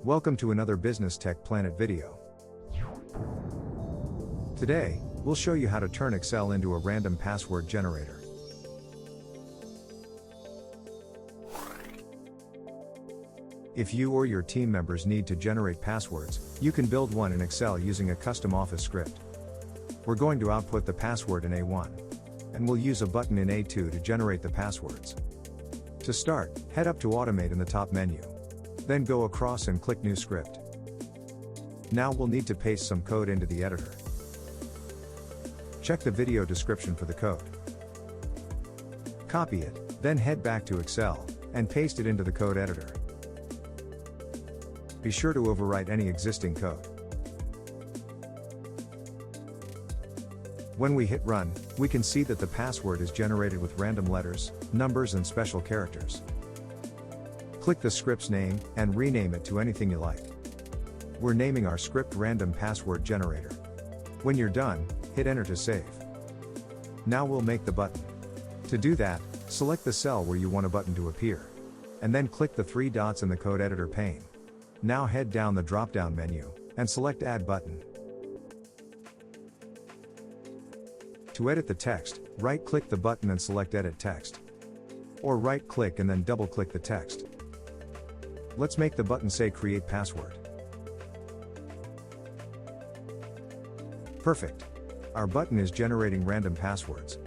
Welcome to another Business Tech Planet video. Today, we'll show you how to turn Excel into a random password generator. If you or your team members need to generate passwords, you can build one in Excel using a custom Office script. We're going to output the password in A1, and we'll use a button in A2 to generate the passwords. To start, head up to Automate in the top menu. Then go across and click New Script. Now we'll need to paste some code into the editor. Check the video description for the code. Copy it, then head back to Excel, and paste it into the code editor. Be sure to overwrite any existing code. When we hit run, we can see that the password is generated with random letters, numbers and special characters. Click the script's name, and rename it to anything you like. We're naming our script Random Password Generator. When you're done, hit enter to save. Now we'll make the button. To do that, select the cell where you want a button to appear. And then click the three dots in the code editor pane. Now head down the drop-down menu, and select Add Button. To edit the text, right-click the button and select Edit Text. Or right-click and then double-click the text. Let's make the button say Create Password. Perfect. Our button is generating random passwords.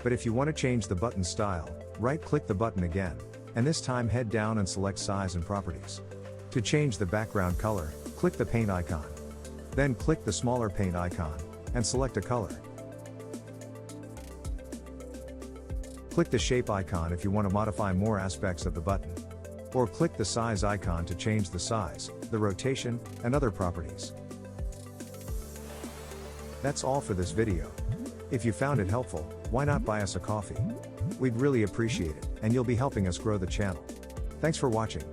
But if you want to change the button style, right-click the button again, and this time head down and select Size and Properties. To change the background color, click the paint icon. Then click the smaller paint icon, and select a color. Click the shape icon if you want to modify more aspects of the button. Or click the size icon to change the size, the rotation, and other properties. That's all for this video. If you found it helpful, why not buy us a coffee? We'd really appreciate it, and you'll be helping us grow the channel. Thanks for watching.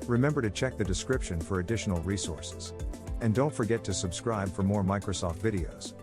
Remember to check the description for additional resources. And don't forget to subscribe for more Microsoft videos.